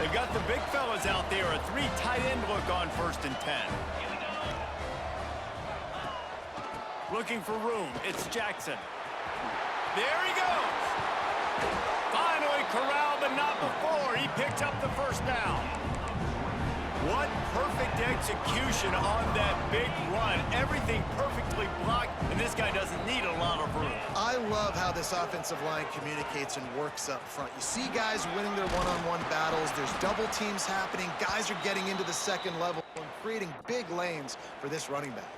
They've got the big fellas out there, a three tight end look on 1st and 10. Looking for room, it's Jackson. There he goes. Finally corralled, but not before. He picked up the first down. What perfect execution on that big run. Everything perfectly blocked, and this guy doesn't need a lot of room. I love how this offensive line communicates and works up front. You see guys winning their one-on-one battles. There's double teams happening. Guys are getting into the second level and creating big lanes for this running back.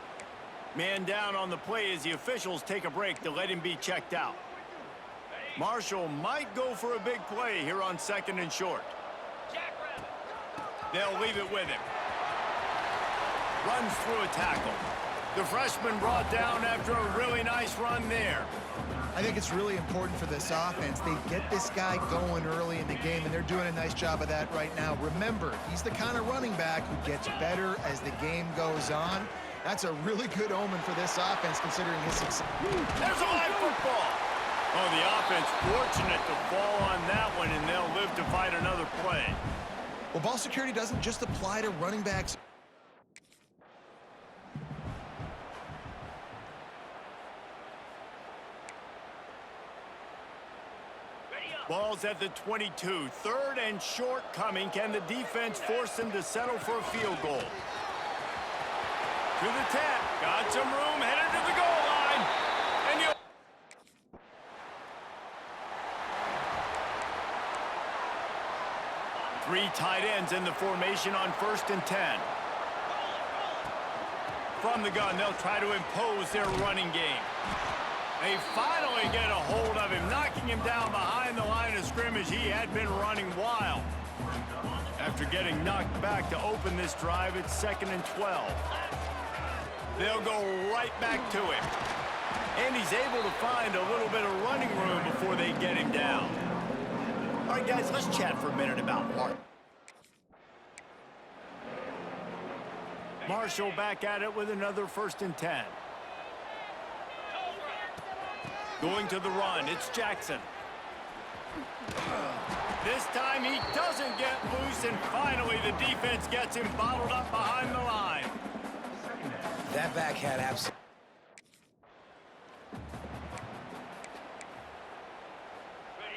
Man down on the play as the officials take a break to let him be checked out. Marshall might go for a big play here on 2nd and short. They'll leave it with him. Runs through a tackle. The freshman brought down after a really nice run there. I think it's really important for this offense. They get this guy going early in the game, and they're doing a nice job of that right now. Remember, he's the kind of running back who gets better as the game goes on. That's a really good omen for this offense, considering his success. There's a live football. Oh, the offense fortunate to fall on that one, and they'll live to fight another play. Well, ball security doesn't just apply to running backs. Ball's at the 22. 3rd and short coming. Can the defense force them to settle for a field goal? To the 10. Got some room. Headed to the goal line. And you. Three tight ends in the formation on 1st and 10. From the gun, they'll try to impose their running game. They finally get a hold of him, knocking him down behind the line of scrimmage. He had been running wild. After getting knocked back to open this drive, it's 2nd and 12. They'll go right back to him. And he's able to find a little bit of running room before they get him down. All right, guys, let's chat for a minute about Marshall back at it with another 1st and 10. Going to the run, it's Jackson. This time he doesn't get loose, and finally the defense gets him bottled up behind the line. That back had absolutely.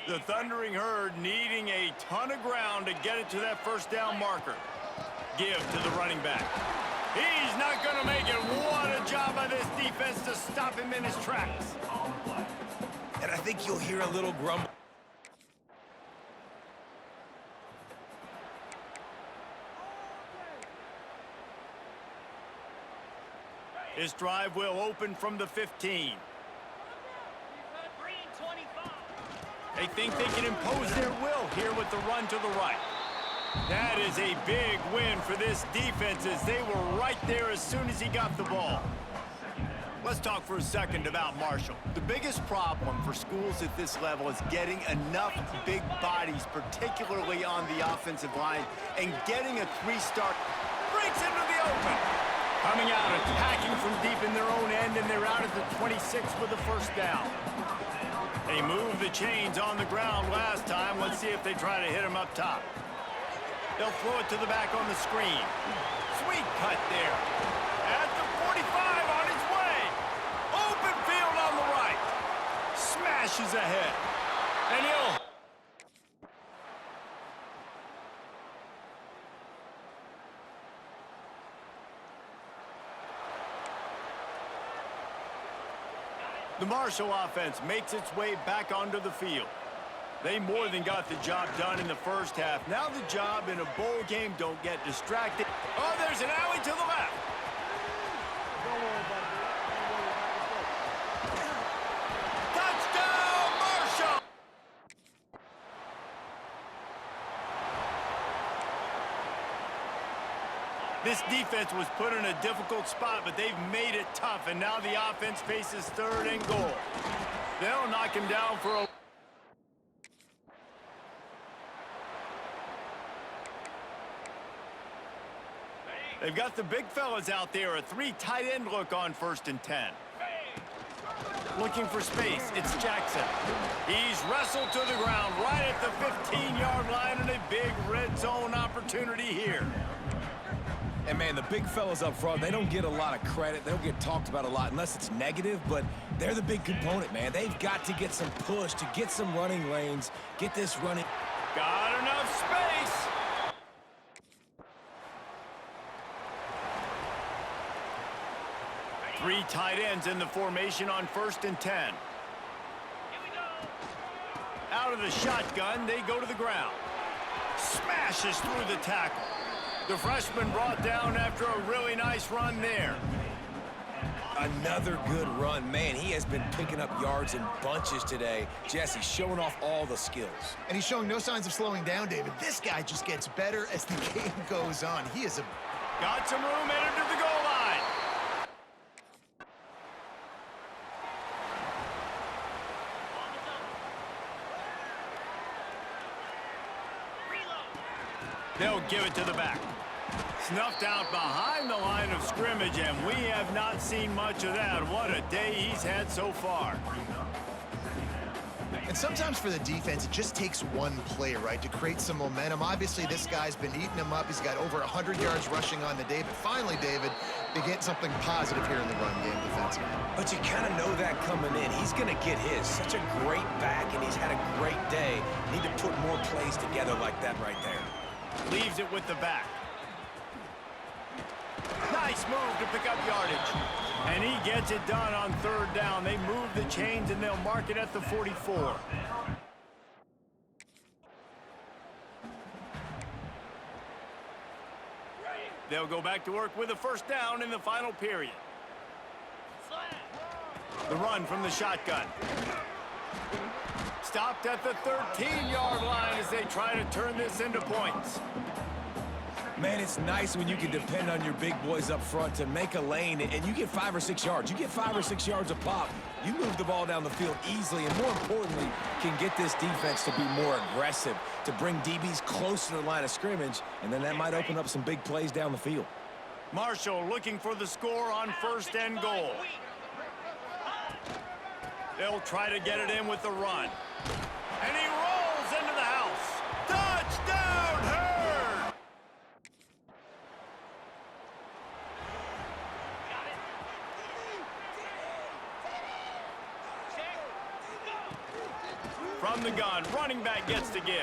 The Thundering Herd needing a ton of ground to get it to that first down marker. Give to the running back. He's not going to make it. What a job by this defense to stop him in his tracks. And I think you'll hear a little grumble. This drive will open from the 15. They think they can impose their will here with the run to the right. That is a big win for this defense as they were right there as soon as he got the ball. Let's talk for a second about Marshall. The biggest problem for schools at this level is getting enough big bodies, particularly on the offensive line, and getting a three-star. Breaks into the open. Coming out, attacking from deep in their own end, and they're out at the 26 with the first down. They moved the chains on the ground last time. Let's see if they try to hit him up top. They'll throw it to the back on the screen. Sweet cut there. At the 45 on his way. Open field on the right. Smashes ahead. And he'll... The Marshall offense makes its way back onto the field. They more than got the job done in the first half. Now the job in a bowl game, don't get distracted. Oh, there's an alley to the left. Touchdown, Marshall! This defense was put in a difficult spot, but they've made it tough, and now the offense faces 3rd and goal. They'll knock him down for a... They've got the big fellas out there, a three tight end look on 1st and 10. Looking for space, it's Jackson. He's wrestled to the ground right at the 15-yard line, and a big red zone opportunity here. And, man, the big fellas up front, they don't get a lot of credit. They don't get talked about a lot unless it's negative, but they're the big component, man. They've got to get some push, to get some running lanes, get this running. Got enough space. Three tight ends in the formation on 1st and 10. Out of the shotgun, they go to the ground. Smashes through the tackle. The freshman brought down after a really nice run there. Another good run. Man, he has been picking up yards in bunches today. Jesse showing off all the skills. And he's showing no signs of slowing down, David. This guy just gets better as the game goes on. He is a... Got some room headed to the goal line. They'll give it to the back. Snuffed out behind the line of scrimmage, and we have not seen much of that. What a day he's had so far. And sometimes for the defense, it just takes one play, right, to create some momentum. Obviously, this guy's been eating him up. He's got over 100 yards rushing on the day. But finally, David, they get something positive here in the run game defensively. But you kind of know that coming in. He's going to get his. Such a great back, and he's had a great day. Need to put more plays together like that right there. Leaves it with the back. Nice move to pick up yardage. And he gets it done on 3rd down. They move the chains, and they'll mark it at the 44. They'll go back to work with a 1st down in the final period. The run from the shotgun. Stopped at the 13-yard line as they try to turn this into points. Man, it's nice when you can depend on your big boys up front to make a lane, and you get 5 or 6 yards. You get 5 or 6 yards a pop. You move the ball down the field easily, and more importantly, can get this defense to be more aggressive, to bring DBs close to the line of scrimmage, and then that might open up some big plays down the field. Marshall looking for the score on 1st and goal. They'll try to get it in with the run. And he rolls into the house. Touchdown, Herd! From the gun, running back gets to give.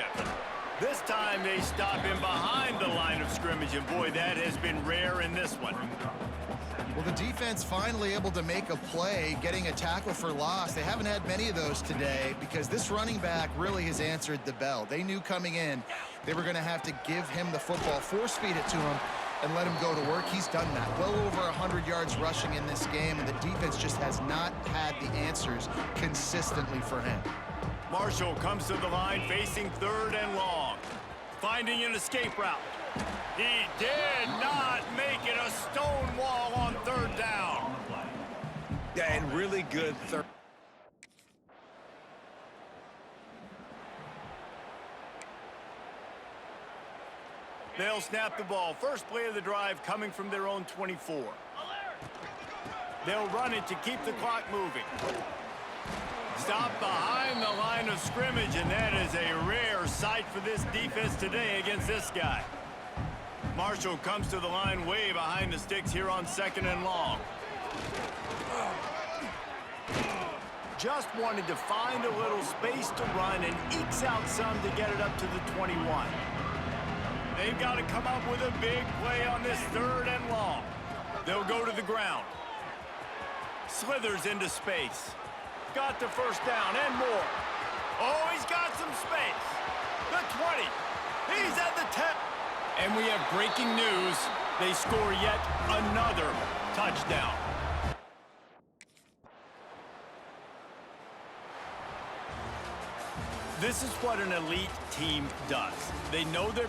This time they stop him behind the line of scrimmage, and boy, that has been rare in this one. Well, the defense finally able to make a play, getting a tackle for loss. They haven't had many of those today because this running back really has answered the bell. They knew coming in they were going to have to give him the football, force feed it to him, and let him go to work. He's done that. Well over 100 yards rushing in this game, and the defense just has not had the answers consistently for him. Marshall comes to the line facing 3rd and long. Finding an escape route. He did not make it a stone wall on 3rd down. Yeah, and really good third. They'll snap the ball. First play of the drive coming from their own 24. They'll run it to keep the clock moving. Stop behind the line of scrimmage, and that is a rare sight for this defense today against this guy. Marshall comes to the line way behind the sticks here on 2nd and long. Just wanted to find a little space to run and ekes out some to get it up to the 21. They've got to come up with a big play on this 3rd and long. They'll go to the ground. Slithers into space. Got the 1st down and more. Oh, he's got some space. The 20. He's at the 10. And we have breaking news. They score yet another touchdown. This is what an elite team does. They know their